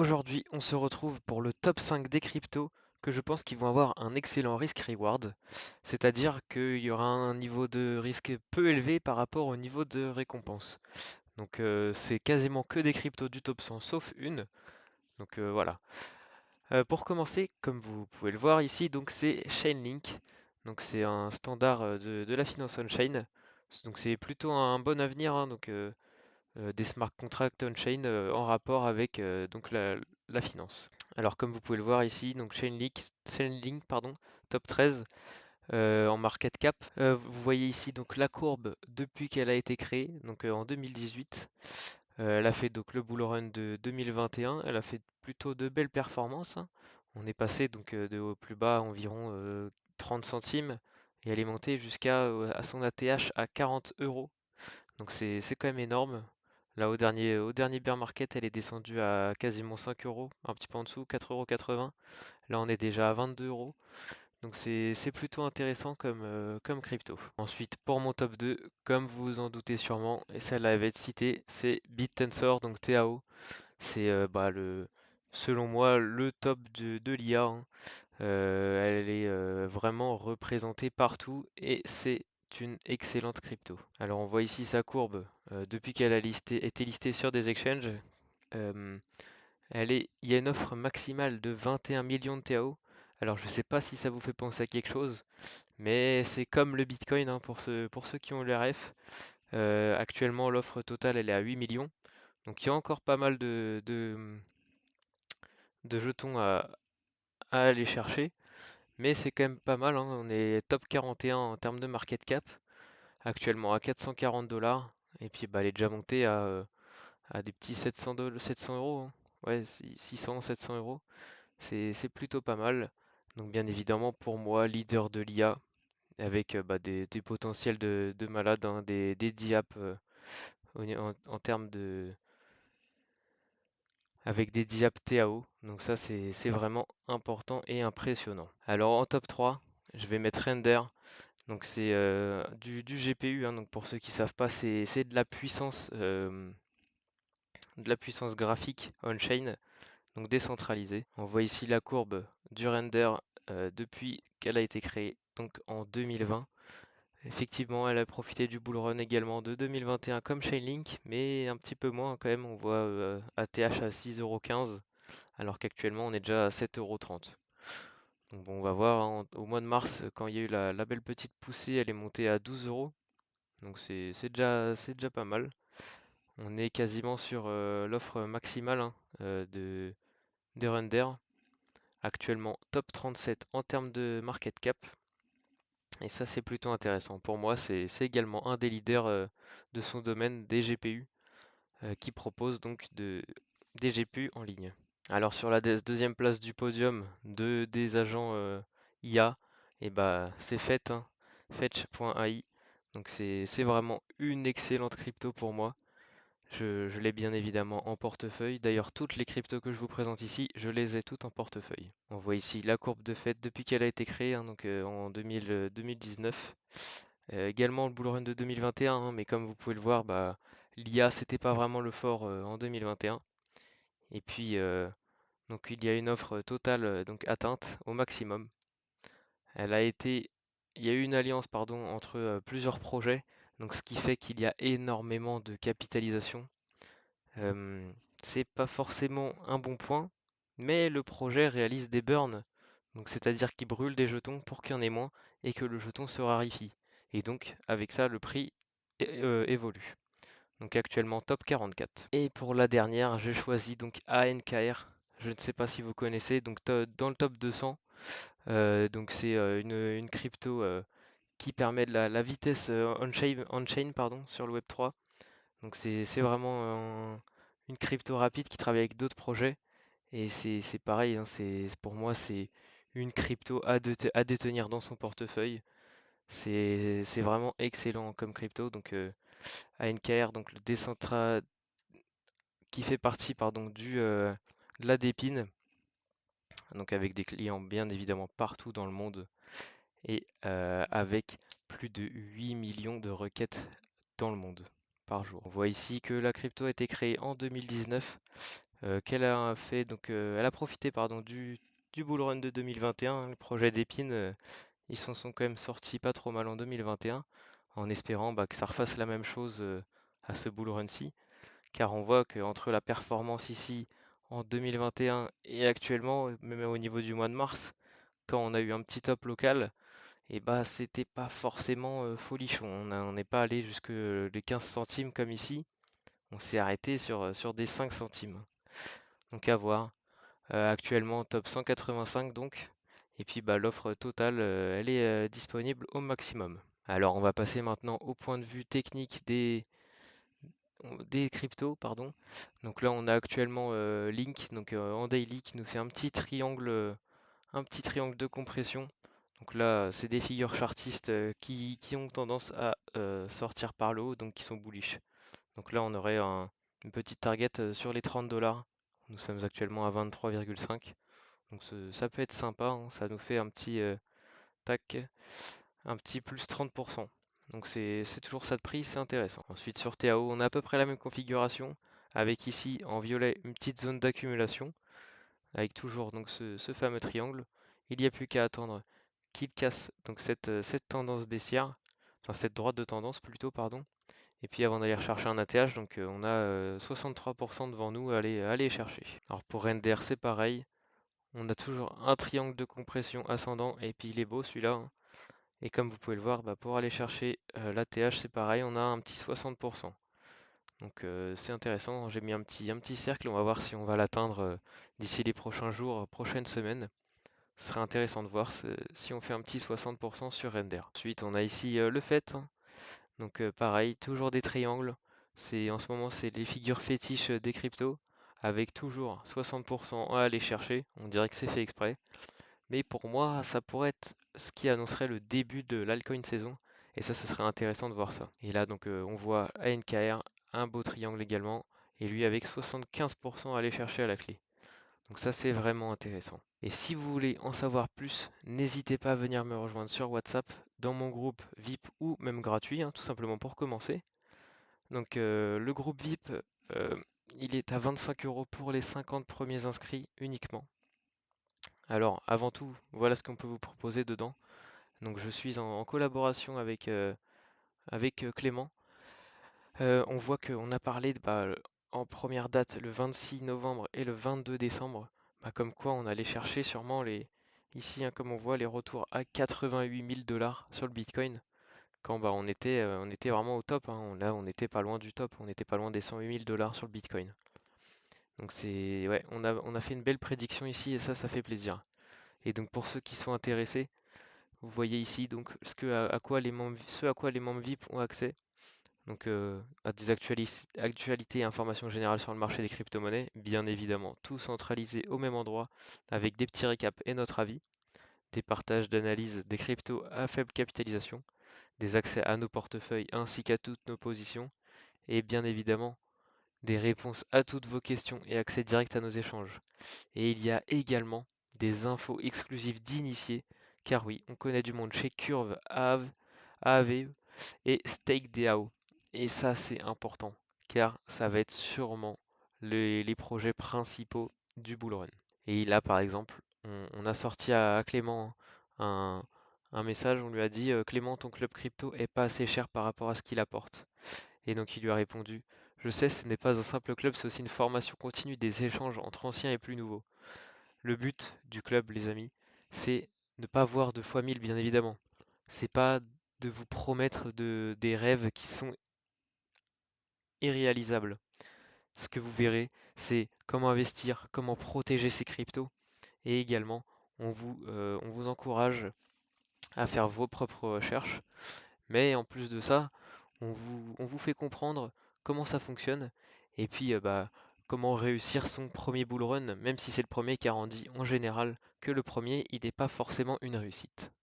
Aujourd'hui, on se retrouve pour le top 5 des cryptos que je pense qu'ils vont avoir un excellent risk-reward, c'est-à-dire qu'il y aura un niveau de risque peu élevé par rapport au niveau de récompense. Donc c'est quasiment que des cryptos du top 100 sauf une. Donc voilà. Pour commencer, comme vous pouvez le voir ici, donc c'est Chainlink. Donc c'est un standard de la finance on-chain. Donc c'est plutôt un bon avenir, hein, des smart contracts on-chain en rapport avec donc la finance. Alors comme vous pouvez le voir ici, donc Chainlink, pardon, top 13 en market cap. Vous voyez ici donc la courbe depuis qu'elle a été créée, donc en 2018. Elle a fait donc le bull run de 2021. Elle a fait plutôt de belles performances, hein. On est passé donc de au plus bas à environ 30 centimes et elle est montée jusqu'à à son ATH à 40 euros. Donc c'est quand même énorme. Là au dernier bear market, elle est descendue à quasiment 5 euros, un petit peu en dessous, 4,80 €. Là on est déjà à 22 euros. Donc c'est plutôt intéressant comme crypto. Ensuite, pour mon top 2, comme vous vous en doutez sûrement, et celle-là va être citée, c'est BitTensor, donc TAO. C'est selon moi le top de l'IA, hein. Elle est vraiment représentée partout et c'est une excellente crypto. Alors on voit ici sa courbe depuis qu'elle a été listée sur des exchanges. Euh, il y a une offre maximale de 21 millions de TAO. Alors je ne sais pas si ça vous fait penser à quelque chose, mais c'est comme le Bitcoin, hein, pour ceux qui ont le RF. Actuellement l'offre totale elle est à 8 millions. Donc il y a encore pas mal de jetons à aller chercher. Mais c'est quand même pas mal, hein. On est top 41 en termes de market cap, actuellement à 440 dollars. Et puis bah, elle est déjà montée à des petits 700 euros, hein. Ouais, 600, 700 euros. C'est plutôt pas mal. Donc bien évidemment pour moi, leader de l'IA, avec bah, des potentiels de malade, hein, des diaps en termes avec des diaps TAO. Donc ça c'est vraiment important et impressionnant. Alors en top 3, je vais mettre Render. Donc c'est du GPU, hein, donc pour ceux qui savent pas, c'est de la puissance graphique on-chain, donc décentralisée. On voit ici la courbe du render depuis qu'elle a été créée, donc en 2020. Effectivement, elle a profité du bull run également de 2021 comme Chainlink, mais un petit peu moins quand même. On voit ATH à 6,15 €, alors qu'actuellement on est déjà à 7,30 €. Donc bon, on va voir, hein, au mois de mars, quand il y a eu la belle petite poussée, elle est montée à 12 euros. Donc c'est déjà pas mal. On est quasiment sur l'offre maximale, hein, des Render. Actuellement top 37 en termes de market cap. Et ça c'est plutôt intéressant. Pour moi, c'est également un des leaders de son domaine des GPU qui propose donc des GPU en ligne. Alors sur la deuxième place du podium des agents IA, et bah c'est Fetch, hein, Fetch.ai. Donc c'est vraiment une excellente crypto pour moi. Je l'ai bien évidemment en portefeuille. D'ailleurs, toutes les cryptos que je vous présente ici, je les ai toutes en portefeuille. On voit ici la courbe de Fed depuis qu'elle a été créée, hein, donc en 2019. Également le bull run de 2021, hein, mais comme vous pouvez le voir, bah, l'IA, c'était pas vraiment le fort en 2021. Et puis, donc il y a une offre totale donc atteinte au maximum. Elle a été, il y a eu une alliance, pardon, entre plusieurs projets, donc ce qui fait qu'il y a énormément de capitalisation. C'est pas forcément un bon point, mais le projet réalise des burns, donc c'est-à-dire qu'il brûle des jetons pour qu'il y en ait moins et que le jeton se raréfie. Et donc avec ça, le prix évolue. Donc actuellement top 44. Et pour la dernière, j'ai choisi donc ANKR. Je ne sais pas si vous connaissez, donc dans le top 200. Donc c'est une crypto qui permet de la vitesse on-chain, pardon, sur le Web3. Donc c'est vraiment une crypto rapide qui travaille avec d'autres projets. Et c'est pareil, hein, pour moi c'est une crypto à détenir dans son portefeuille. C'est vraiment excellent comme crypto. Donc ANKR, donc le qui fait partie pardon, de la Dépine, donc avec des clients bien évidemment partout dans le monde et avec plus de 8 millions de requêtes dans le monde par jour. On voit ici que la crypto a été créée en 2019. qu'elle a fait donc elle a profité pardon du bull run de 2021. Le projet d'Epine, ils s'en sont quand même sortis pas trop mal en 2021, en espérant bah, que ça refasse la même chose à ce bull run-ci, car on voit qu'entre la performance ici en 2021 et actuellement, même au niveau du mois de mars, quand on a eu un petit top local, et bah c'était pas forcément folichon. On n'est pas allé jusque les 15 centimes comme ici. On s'est arrêté sur des 5 centimes. Donc à voir. Actuellement top 185 donc. Et puis bah, l'offre totale, elle est disponible au maximum. Alors on va passer maintenant au point de vue technique des cryptos, pardon. Donc là on a actuellement Link, donc en daily qui nous fait un petit triangle de compression. Donc là c'est des figures chartistes qui ont tendance à sortir par le haut, donc qui sont bullish. Donc là on aurait une petite target sur les 30 dollars. Nous sommes actuellement à 23,5. Donc ça peut être sympa, hein, ça nous fait un petit tac, un petit plus 30%. Donc c'est toujours ça de prix, c'est intéressant. Ensuite sur TAO, on a à peu près la même configuration, avec ici en violet une petite zone d'accumulation, avec toujours donc ce fameux triangle. Il n'y a plus qu'à attendre qu'il casse donc cette tendance baissière, enfin cette droite de tendance plutôt, pardon. Et puis avant d'aller rechercher un ATH, donc on a 63% devant nous à aller chercher. Alors pour Render, c'est pareil. On a toujours un triangle de compression ascendant et puis il est beau celui-là, hein. Et comme vous pouvez le voir, bah, pour aller chercher l'ATH, c'est pareil, on a un petit 60%. Donc c'est intéressant, j'ai mis un petit cercle, on va voir si on va l'atteindre d'ici les prochains jours, prochaines semaines. Ce serait intéressant de voir si on fait un petit 60% sur Render. Ensuite, on a ici le fait, hein. Donc pareil, toujours des triangles. En ce moment, c'est les figures fétiches des cryptos, avec toujours 60% à aller chercher. On dirait que c'est fait exprès. Mais pour moi, ça pourrait être ce qui annoncerait le début de l'altcoin saison. Et ça, ce serait intéressant de voir ça. Et là, donc, on voit ANKR, un beau triangle également. Et lui avec 75% à aller chercher à la clé. Donc ça, c'est vraiment intéressant. Et si vous voulez en savoir plus, n'hésitez pas à venir me rejoindre sur WhatsApp, dans mon groupe VIP ou même gratuit, hein, tout simplement pour commencer. Donc le groupe VIP, euh, il est à 25 euros pour les 50 premiers inscrits uniquement. Alors, avant tout, voilà ce qu'on peut vous proposer dedans. Donc, je suis en collaboration avec Clément. On voit qu'on a parlé en première date le 26 novembre et le 22 décembre, bah, comme quoi on allait chercher sûrement ici, hein, comme on voit, les retours à 88 000 dollars sur le Bitcoin, quand bah, on était vraiment au top, hein. Là, on n'était pas loin du top, on n'était pas loin des 108 000 dollars sur le Bitcoin. Donc, ouais, on a fait une belle prédiction ici et ça fait plaisir. Et donc, pour ceux qui sont intéressés, vous voyez ici donc ce à quoi les membres VIP ont accès, donc à des actualités et informations générales sur le marché des crypto-monnaies, bien évidemment, tout centralisé au même endroit, avec des petits récaps et notre avis, des partages d'analyse des cryptos à faible capitalisation, des accès à nos portefeuilles ainsi qu'à toutes nos positions, et bien évidemment des réponses à toutes vos questions et accès direct à nos échanges. Et il y a également des infos exclusives d'initiés, car oui, on connaît du monde chez Curve, AAV et StakeDAO. Et ça, c'est important, car ça va être sûrement les projets principaux du bull run. Et là, par exemple, on a sorti à Clément un, un message, on lui a dit Clément, ton club crypto est pas assez cher par rapport à ce qu'il apporte. Et donc il lui a répondu je sais, ce n'est pas un simple club, c'est aussi une formation continue des échanges entre anciens et plus nouveaux. Le but du club, les amis, c'est ne pas voir de fois 1000, bien évidemment. C'est pas de vous promettre des rêves qui sont irréalisables. Ce que vous verrez, c'est comment investir, comment protéger ses cryptos, et également, on vous encourage à faire vos propres recherches. Mais en plus de ça, on vous fait comprendre comment ça fonctionne et puis bah, comment réussir son premier bull run, même si c'est le premier, car on dit en général que le premier, il n'est pas forcément une réussite.